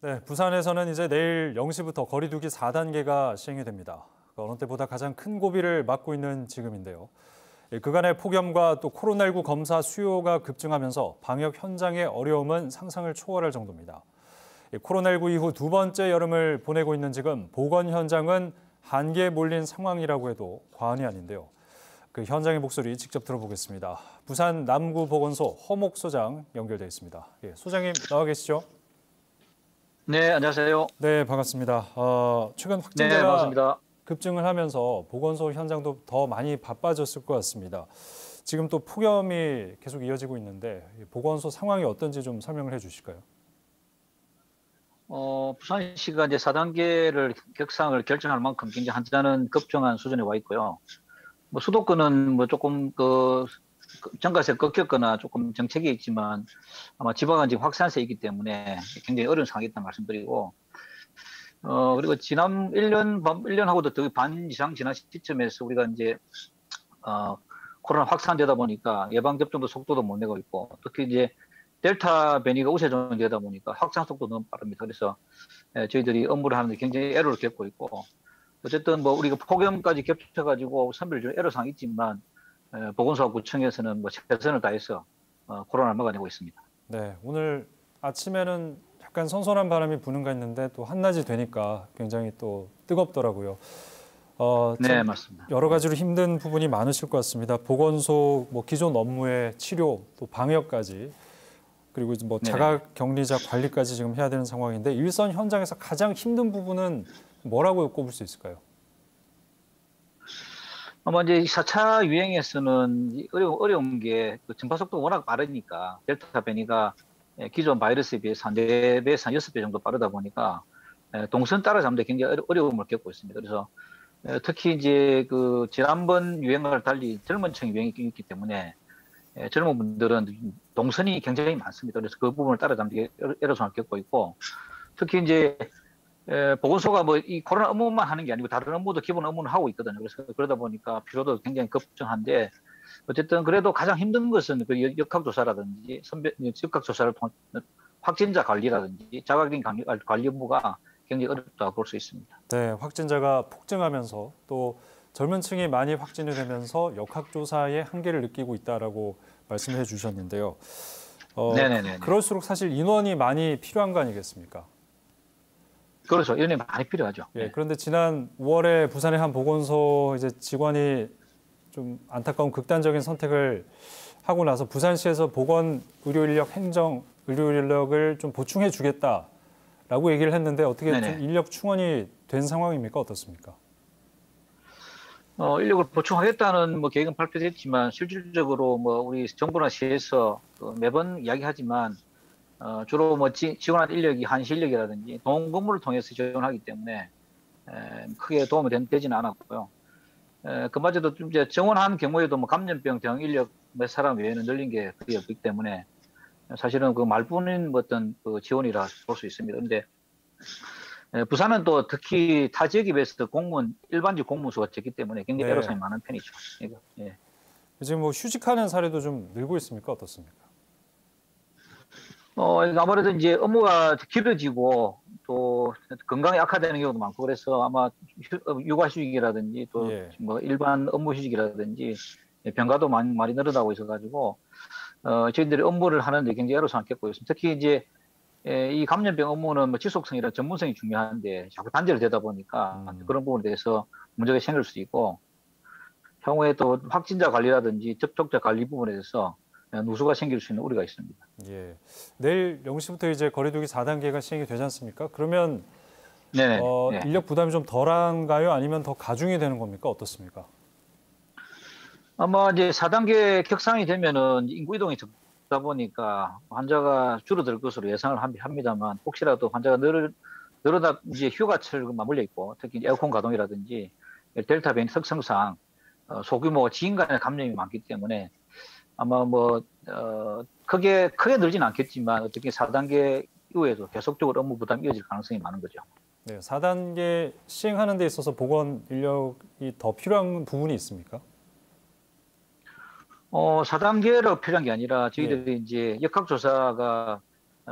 네, 부산에서는 이제 내일 0시부터 거리두기 4단계가 시행이 됩니다. 어느 때보다 가장 큰 고비를 맞고 있는 지금인데요. 그간의 폭염과 또 코로나19 검사 수요가 급증하면서 방역 현장의 어려움은 상상을 초월할 정도입니다. 코로나19 이후 두 번째 여름을 보내고 있는 지금 보건 현장은 한계에 몰린 상황이라고 해도 과언이 아닌데요. 그 현장의 목소리 직접 들어보겠습니다. 부산 남구보건소 허목 소장 연결돼 있습니다. 소장님 나와 계시죠? 네, 안녕하세요. 네, 반갑습니다. 최근 네, 확진자가 반갑습니다. 급증을 하면서 보건소 현장도 더 많이 바빠졌을 것 같습니다. 지금 또 폭염이 계속 이어지고 있는데 보건소 상황이 어떤지 좀 설명을 해 주실까요? 부산시가 이제 4단계를 격상을 결정할 만큼 굉장히 한자는 급증한 수준에 와 있고요. 뭐 수도권은 뭐 조금 전가세 꺾였거나 조금 정책이 있지만 아마 지방은 지금 확산세 있기 때문에 굉장히 어려운 상황이 있다는 말씀드리고, 그리고 지난 1년하고도 더 반 이상 지난 시점에서 우리가 이제, 코로나 확산되다 보니까 예방접종도 속도도 못 내고 있고, 특히 이제 델타 변이가 우세종이 되다 보니까 확산 속도 너무 빠릅니다. 그래서 저희들이 업무를 하는데 굉장히 애로를 겪고 있고, 어쨌든 뭐 우리가 폭염까지 겹쳐가지고 선별이 좀 애로사항이 있지만, 보건소와 구청에서는 뭐 최선을 다해서 코로나를 막아내고 있습니다. 네, 오늘 아침에는 약간 선선한 바람이 부는가 했는데 또 한낮이 되니까 굉장히 또 뜨겁더라고요. 네, 맞습니다. 여러 가지로 힘든 부분이 많으실 것 같습니다. 보건소 뭐 기존 업무의 치료 또 방역까지 그리고 뭐 자가격리자 관리까지 지금 해야 되는 상황인데 일선 현장에서 가장 힘든 부분은 뭐라고 꼽을 수 있을까요? 아마 이제 4차 유행에서는 어려운 게 전파 속도가 워낙 빠르니까 델타 변이가 기존 바이러스에 비해서 한 4배에서 한 6배 정도 빠르다 보니까 동선 따라잡는 데 굉장히 어려움을 겪고 있습니다. 그래서 특히 이제 그 지난번 유행을 달리 젊은 층 유행이 있기 때문에 젊은 분들은 동선이 굉장히 많습니다. 그래서 그 부분을 따라잡는 게 애로사항을 겪고 있고, 특히 이제 보건소가 뭐 이 코로나 업무만 하는 게 아니고 다른 업무도 기본 업무는 하고 있거든요. 그래서 그러다 보니까 피로도 굉장히 급증한데, 어쨌든 그래도 가장 힘든 것은 그 역학조사라든지 역학조사를 통한 확진자 관리라든지 자가격리 관리 업무가 굉장히 어렵다고 볼 수 있습니다. 네, 확진자가 폭증하면서 또 젊은 층이 많이 확진이 되면서 역학조사의 한계를 느끼고 있다라고 말씀해 주셨는데요. 네네네. 그럴수록 사실 인원이 많이 필요한 거 아니겠습니까? 그렇죠. 인원이 많이 필요하죠. 예, 그런데 지난 5월에 부산의 한 보건소 이제 직원이 좀 안타까운 극단적인 선택을 하고 나서 부산시에서 보건 의료 인력을 좀 보충해 주겠다라고 얘기를 했는데 어떻게 좀 인력 충원이 된 상황입니까? 어떻습니까? 인력을 보충하겠다는 뭐 계획은 발표됐지만 실질적으로 뭐 우리 정부나 시에서 매번 이야기하지만 주로 뭐 지원한 인력이 한시 인력이라든지 동건물을 통해서 지원하기 때문에 크게 도움이 되지는 않았고요. 그마저도 이제 정원한 경우에도 뭐 감염병 대응 인력 몇 사람 외에는 늘린 게 거의 없기 때문에 사실은 그 말뿐인 어떤 그 지원이라 볼 수 있습니다. 그런데 부산은 또 특히 타 지역에 비해서 일반직 공무원 수가 적기 때문에 굉장히 애로사항이 많은 편이죠. 이거, 예. 지금 뭐 휴직하는 사례도 좀 늘고 있습니까? 어떻습니까? 아무래도 이제 업무가 길어지고 또 건강이 악화되는 경우도 많고 그래서 아마 육아휴직이라든지 또 뭐 일반 업무휴직이라든지 병가도 많이 늘어나고 있어가지고 저희들이 업무를 하는데 굉장히 애로사항을 겪고 있습니다. 특히 이제 이 감염병 업무는 뭐 지속성이라 전문성이 중요한데 자꾸 단절이 되다 보니까 그런 부분에 대해서 문제가 생길 수 있고 향후에 또 확진자 관리라든지 접촉자 관리 부분에 대해서 누수가 생길 수 있는 우려가 있습니다. 예. 내일 0시부터 이제 거리두기 4단계가 시행이 되지 않습니까? 그러면 인력 부담이 좀 덜한가요? 아니면 더 가중이 되는 겁니까? 어떻습니까? 아마 이제 4단계 격상이 되면은 인구 이동이 적다 보니까 환자가 줄어들 것으로 예상을 합니다만 혹시라도 환자가 늘어나 이제 휴가철과 맞물려 있고 특히 에어컨 가동이라든지 델타 변이 특성상 소규모 지인 간의 감염이 많기 때문에 아마 뭐 크게 늘지는 않겠지만 어떻게 4단계 이후에도 계속적으로 업무 부담이 이어질 가능성이 많은 거죠. 네, 4단계 시행하는 데 있어서 보건 인력이 더 필요한 부분이 있습니까? 4단계로 필요한 게 아니라 저희들이 이제 역학조사가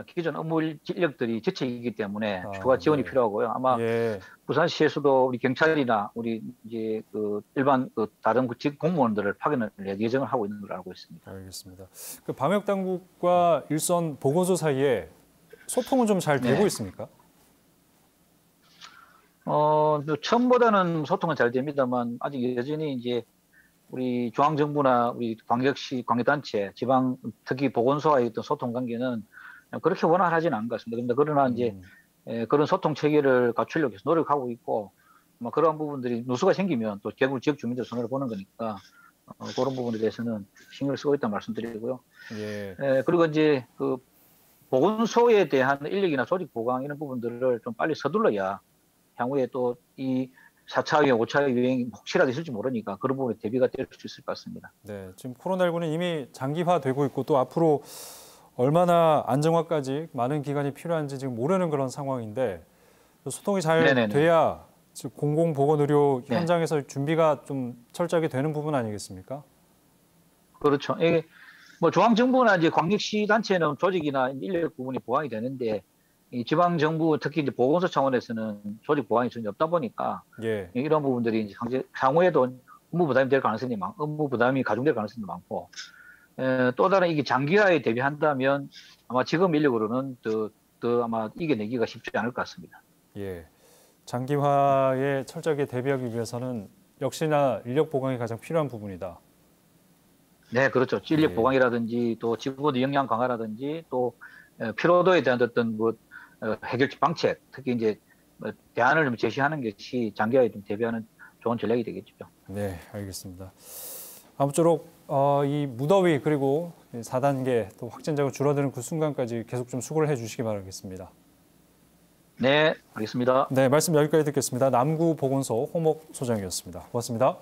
기존 업무 인력들이 지체이기 때문에 아, 추가 지원이 네. 필요하고요. 아마 예, 부산시에서도 우리 경찰이나 우리 이제 그 일반 그 다른 직 공무원들을 파견을 예정을 하고 있는 걸로 알고 있습니다. 알겠습니다. 그 방역 당국과 일선 보건소 사이에 소통은 좀 잘 되고 네. 있습니까? 처음보다는 소통은 잘 됩니다만 아직 여전히 이제 우리 중앙정부나 우리 광역시, 광역단체, 지방 특히 보건소와의 어떤 소통 관계는 그렇게 원활하지는 않은 것 같습니다. 그러나 이제 음, 그런 소통 체계를 갖추려고 해서 노력하고 있고 그런 부분들이 누수가 생기면 또 결국 지역 주민들 손해를 보는 거니까 그런 부분에 대해서는 신경을 쓰고 있다는 말씀드리고요. 예, 그리고 이제 그 보건소에 대한 인력이나 조직 보강 이런 부분들을 좀 빨리 서둘러야 향후에 또 이 4차 유행, 5차 유행이 혹시라도 있을지 모르니까 그런 부분에 대비가 될 수 있을 것 같습니다. 네. 지금 코로나19는 이미 장기화되고 있고 또 앞으로 얼마나 안정화까지 많은 기간이 필요한지 지금 모르는 그런 상황인데 소통이 잘 네네네. 돼야 즉 공공보건의료 네. 현장에서 준비가 좀 철저하게 되는 부분 아니겠습니까? 그렇죠. 이게 뭐 중앙정부나 이제 광역시 단체는 조직이나 인력 부분이 보완이 되는데 이 지방정부 특히 이제 보건소 차원에서는 조직 보완이 전혀 없다 보니까 예, 이런 부분들이 이제 향후에도 업무 부담이 될 가능성이 업무 부담이 가중될 가능성도 많고 또 다른 이게 장기화에 대비한다면 아마 지금 인력으로는 더 아마 이겨내기가 쉽지 않을 것 같습니다. 예. 장기화에 철저하게 대비하기 위해서는 역시나 인력 보강이 가장 필요한 부분이다. 네, 그렇죠. 인력 예, 보강이라든지 또 직원 역량 강화라든지 또 피로도에 대한 어떤 뭐 해결책 방책, 특히 이제 대안을 좀 제시하는 것이 장기화에 좀 대비하는 좋은 전략이 되겠죠. 네, 알겠습니다. 아무쪼록 이 무더위 그리고 4단계 또 확진자가 줄어드는 그 순간까지 계속 좀 수고를 해주시기 바라겠습니다. 네, 알겠습니다. 네, 말씀 여기까지 듣겠습니다. 남구보건소 홍목 소장이었습니다. 고맙습니다.